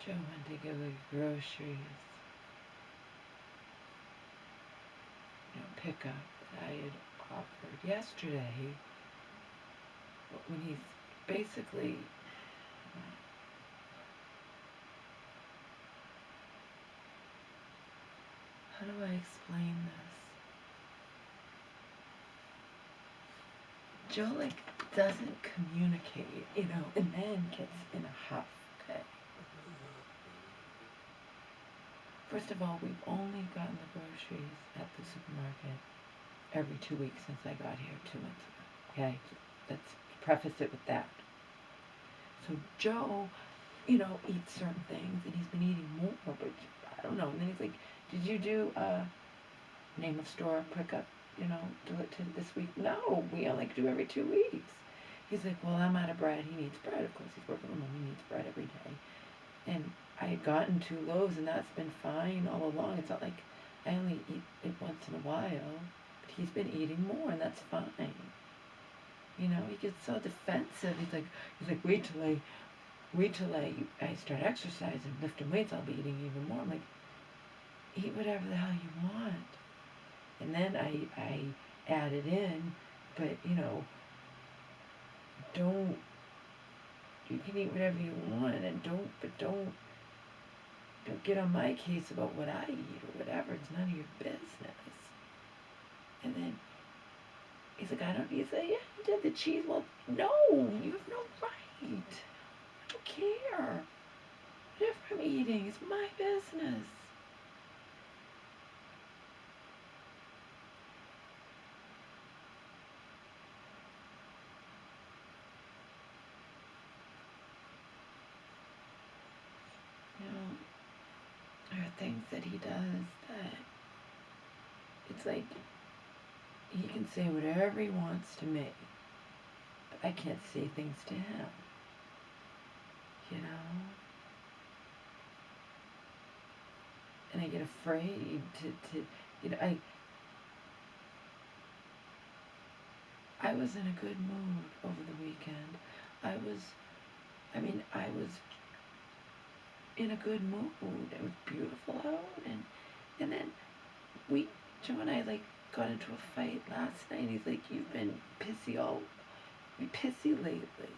Joe went to go get groceries, pick up that I had offered yesterday. But when he's basically, how do I explain this? Joe doesn't communicate, and then gets in a huff. Okay. First of all, we've only gotten the groceries at the supermarket every 2 weeks since I got here 2 months ago. Okay? Let's preface it with that. So Joe, eats certain things, and he's been eating more, but I don't know. And then he's like, did you do name of store pickup, do it to this week? No, we only do every 2 weeks. He's like, well, I'm out of bread. He needs bread. Of course, he's working from home. He needs bread every day. And I had gotten 2 loaves, and that's been fine all along. It's not like I only eat it once in a while, but he's been eating more, and that's fine. He gets so defensive. He's like, wait till I start exercising, lifting weights, I'll be eating even more. I'm like, eat whatever the hell you want. And then I added in, but don't, you can eat whatever you want, and don't get on my case about what I eat or whatever. It's none of your business. And then he's like, he's like, yeah, you did the cheese. Well, no, you have no right. I don't care. Whatever I'm eating, it's my business. There are things that he does that it's like he can say whatever he wants to me, but I can't say things to him. And I get afraid to I was in a good mood over the weekend. I was in a good mood. It was beautiful out, and then Joe and I got into a fight last night. He's like, you've been pissy lately.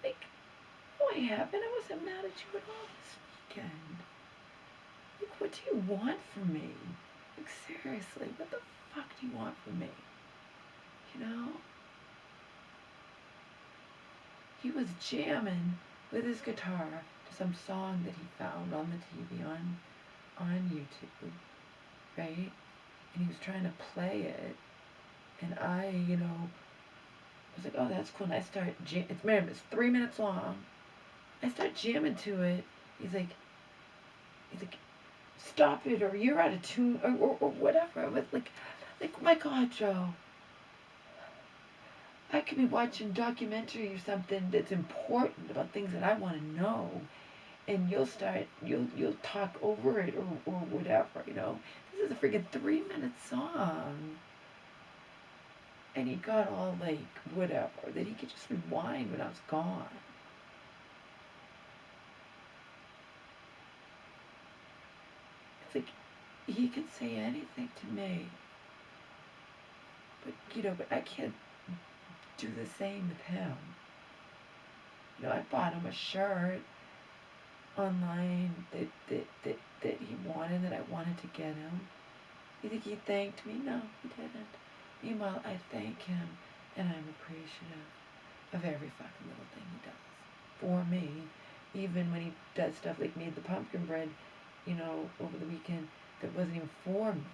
Like, no, I haven't. I wasn't mad at you at all this weekend. Like, what do you want from me? Like, seriously, what the fuck do you want from me? He was jamming with his guitar to some song that he found on the TV on YouTube, right? And he was trying to play it, and I, was like, oh, that's cool. And I start it's 3 minutes long. I start jamming to it. He's like, stop it, or you're out of tune, or whatever. I was like, my God, Joe. I could be watching a documentary or something that's important about things that I want to know, and you'll talk over it or whatever, This is a freaking 3-minute song. And he got all whatever, that he could just rewind when I was gone. It's like, he can say anything to me. But I can't do the same with him. I bought him a shirt online that he wanted, that I wanted to get him. You think he thanked me? No, he didn't. Meanwhile, I thank him, and I'm appreciative of every fucking little thing he does for me. Even when he does stuff like made the pumpkin bread, over the weekend, that wasn't even for me.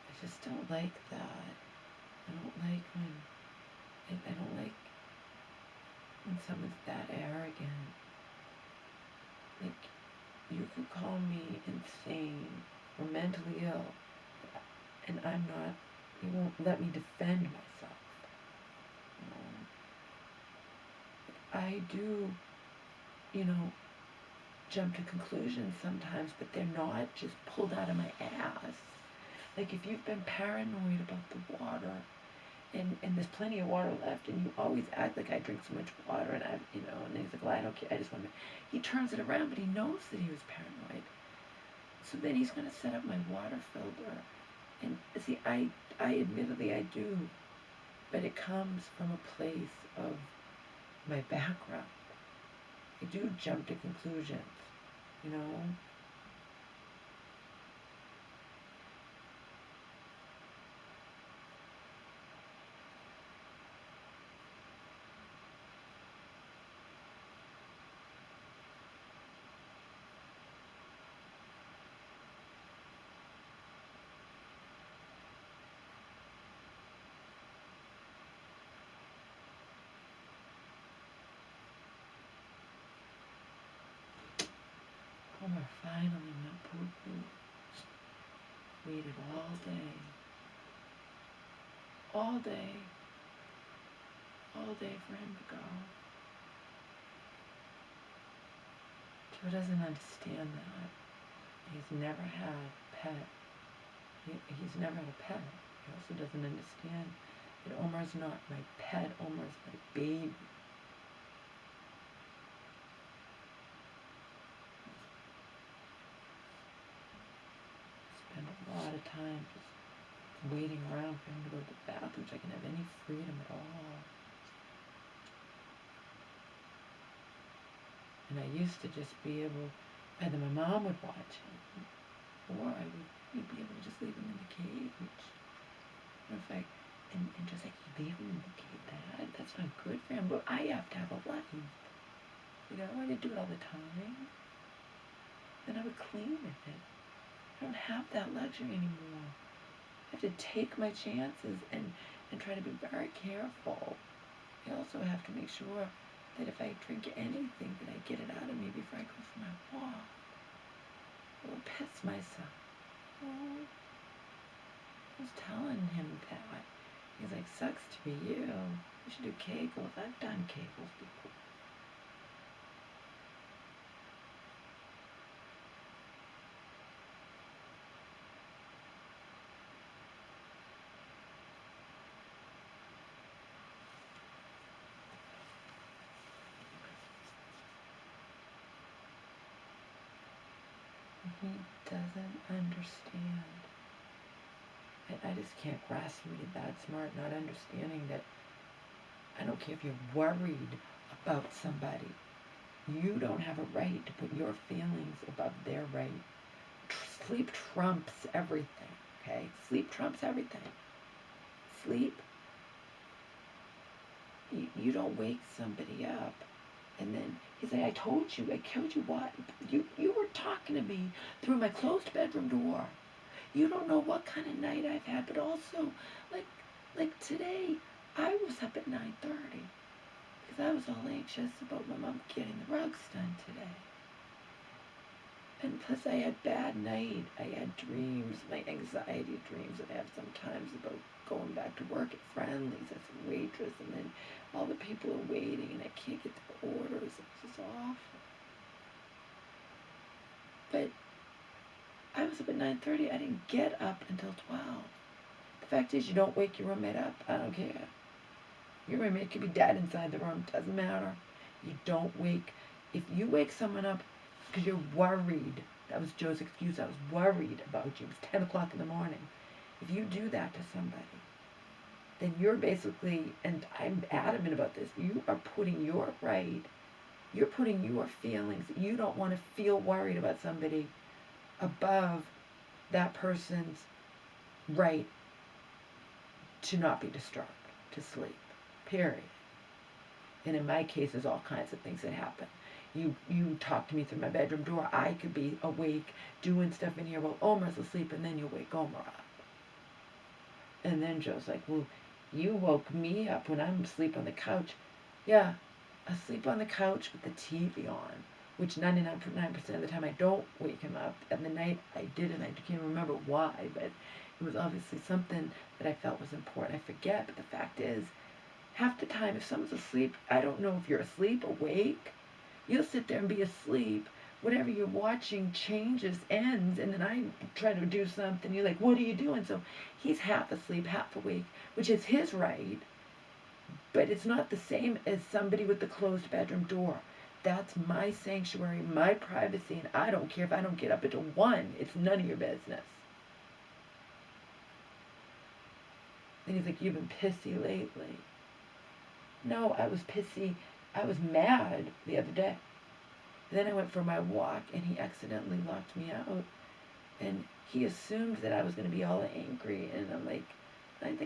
I just don't like that. I don't like when someone's that arrogant. You could call me insane or mentally ill, and I'm not. You won't let me defend myself. I do, jump to conclusions sometimes, but they're not just pulled out of my ass. Like if you've been paranoid about the water, and there's plenty of water left, and you always act like I drink so much water, and and he's like, well, I don't care, I just want to. He turns it around, but he knows that he was paranoid. So then he's going to set up my water filter. And see, I admittedly, I do, but it comes from a place of my background. I do jump to conclusions, you know. Homer finally went poo-poo. Waited all day. All day. All day for him to go. Joe doesn't understand that. He's never had a pet. He's never had a pet. He also doesn't understand that Omar's not my pet. Omar's my baby. Spend a lot of time just waiting around for him to go to the bathroom so I can have any freedom at all. And I used to just be able, either my mom would watch him, or we'd be able to just leave him in the cage. In fact, and just like, you leave him in the cage, Dad, that's not good for him. But I have to have a life. You know, I didn't do it all the time. Then I would clean with it. I don't have that luxury anymore. I have to take my chances and try to be very careful. I also have to make sure that if I drink anything, that I get it out of me before I go for my walk. I will piss myself. Oh, I was telling him that. He's like, sucks to be you. You should do Kegels. I've done Kegels before. He doesn't understand. I just can't grasp somebody that smart, not understanding that I don't care if you're worried about somebody. You don't have a right to put your feelings above their right. Sleep trumps everything, okay? Sleep trumps everything. Sleep, you don't wake somebody up. And then he's like, I told you what? You were talking to me through my closed bedroom door. You don't know what kind of night I've had, but also, like today, I was up at 9:30 because I was all anxious about my mom getting the rugs done today. And plus I had bad night. I had dreams, my anxiety dreams that I have sometimes about going back to work at Friendly's as a waitress, and then all the people are waiting and I can't get the orders. It's just awful. But I was up at 9:30. I didn't get up until 12. The fact is, you don't wake your roommate up. I don't care. Your roommate could be dead inside the room. Doesn't matter. You don't wake. If you wake someone up because you're worried, that was Joe's excuse. I was worried about you. It was 10 o'clock in the morning. If you do that to somebody, then you're basically, and I'm adamant about this, you are putting your right, you're putting your feelings, you don't want to feel worried about somebody above that person's right to not be disturbed, to sleep, period. And in my case, there's all kinds of things that happen. You talk to me through my bedroom door. I could be awake doing stuff in here while Omar's asleep, and then you'll wake Omar up. And then Joe's like, well, you woke me up when I'm asleep on the couch. Yeah, asleep on the couch with the TV on, which 99% of the time I don't wake him up. And the night I did, and I can't remember why, but it was obviously something that I felt was important. I forget, but the fact is, half the time, if someone's asleep, I don't know if you're asleep, awake. You'll sit there and be asleep, whatever you're watching changes, ends, and then I try to do something. You're like, what are you doing? So he's half asleep, half awake, which is his right, but it's not the same as somebody with the closed bedroom door. That's my sanctuary, my privacy, and I don't care if I don't get up until 1. It's none of your business. And he's like, you've been pissy lately. No, I was pissy. I was mad the other day. And then I went for my walk, and he accidentally locked me out. And he assumed that I was going to be all angry. And I'm like, I'm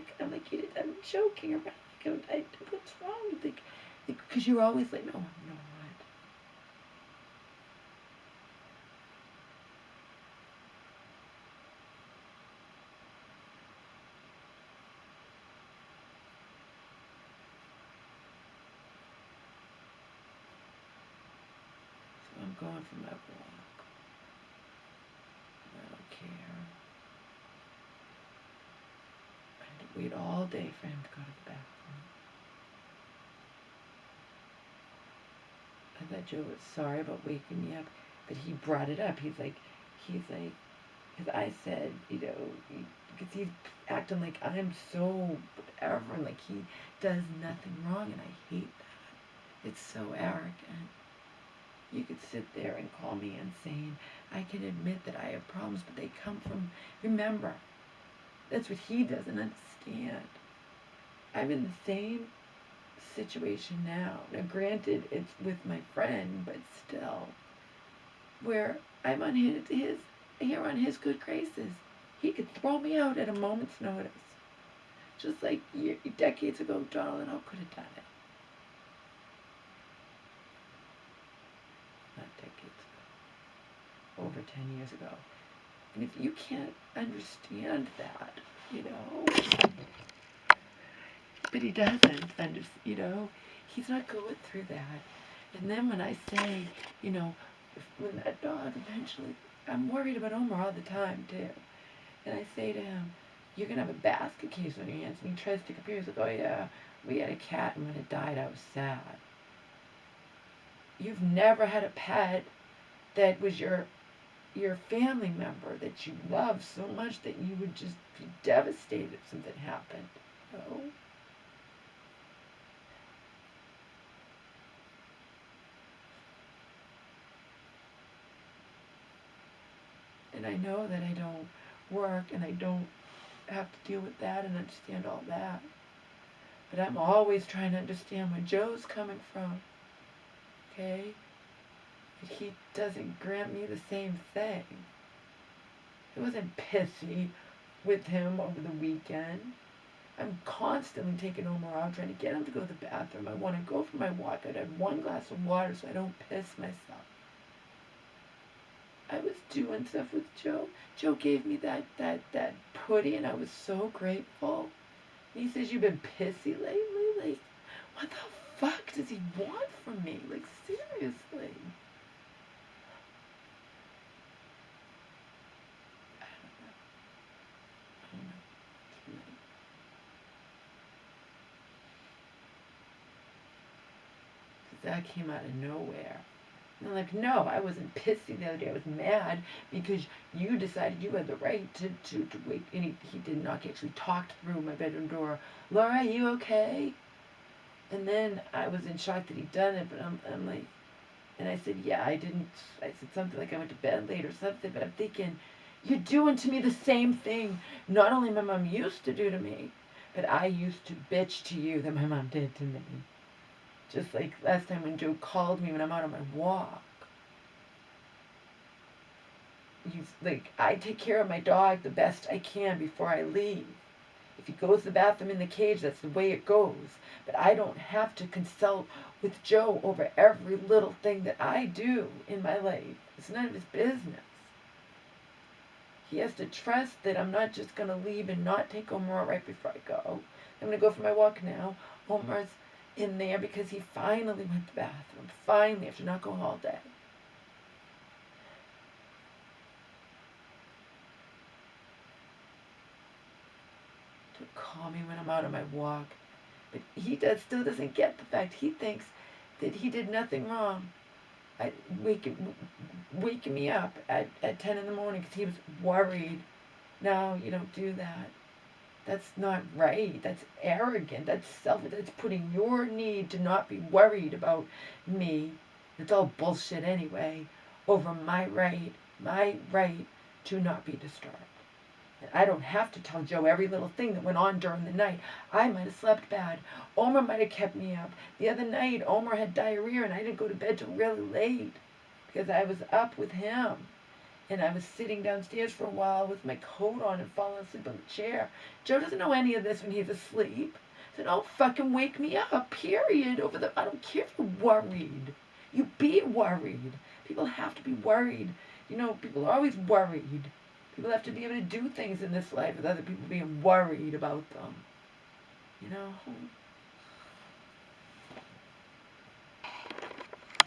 joking around. What's wrong? Because you're always like, no, I'm not. So I'm going for my walk. I don't care. I had to wait all day for him to go to the bathroom. I thought Joe was sorry about waking me up, but he brought it up. He's like, because I said, because he's acting like I'm so whatever, and like he does nothing wrong, and I hate that. It's so arrogant. You could sit there and call me insane. I can admit that I have problems, but they come from, remember, that's what he doesn't understand. I'm in the same situation now. Now, granted, it's with my friend, but still, where I'm on his good graces. He could throw me out at a moment's notice, just like decades ago, Donald and I could have done it. Not decades ago, over 10 years ago. And if you can't understand that, but he doesn't understand, he's not going through that. And then when I say, when that dog eventually, I'm worried about Omar all the time too. And I say to him, you're going to have a basket case on your hands. And he tries to compare. He's like, oh yeah, we had a cat, and when it died, I was sad. You've never had a pet that was your family member that you love so much that you would just be devastated if something happened. No. And I know that I don't work and I don't have to deal with that and understand all that. But I'm always trying to understand where Joe's coming from. Okay? But he doesn't grant me the same thing. I wasn't pissy with him over the weekend. I'm constantly taking Omar out, trying to get him to go to the bathroom. I want to go for my walk. I'd have 1 glass of water so I don't piss myself. I was doing stuff with Joe. Joe gave me that pudding, and I was so grateful. And he says, you've been pissy lately? Like, what the fuck does he want from me? Like, seriously. I don't know. Because that came out of nowhere. And I'm like, no, I wasn't pissy the other day. I was mad because you decided you had the right to wait. And he did not actually talk through my bedroom door. Laura, are you okay? And then I was in shock that he'd done it, but I'm like, and I said, yeah, I didn't. I said something like I went to bed late or something, but I'm thinking, you're doing to me the same thing not only my mom used to do to me, but I used to bitch to you that my mom did to me. Just like last time when Joe called me when I'm out on my walk. He's like, I take care of my dog the best I can before I leave. If he goes to the bathroom in the cage, that's the way it goes. But I don't have to consult with Joe over every little thing that I do in my life. It's none of his business. He has to trust that I'm not just going to leave and not take Omar right before I go. I'm going to go for my walk now. Omar's in there because he finally went to the bathroom. Finally, after not going all day. To call me when I'm out on my walk. But he still doesn't get the fact. He thinks that he did nothing wrong. I, waking me up at 10 in the morning because he was worried. No, you don't do that. That's not right. That's arrogant. That's selfish. That's putting your need to not be worried about me. It's all bullshit anyway. Over my right to not be disturbed. I don't have to tell Joe every little thing that went on during the night. I might have slept bad. Omer might have kept me up. The other night, Omer had diarrhea and I didn't go to bed till really late because I was up with him. And I was sitting downstairs for a while with my coat on and falling asleep on the chair. Joe doesn't know any of this when he's asleep. So don't fucking wake me up, period. I don't care if you're worried. You be worried. People have to be worried. People are always worried. People have to be able to do things in this life with other people being worried about them.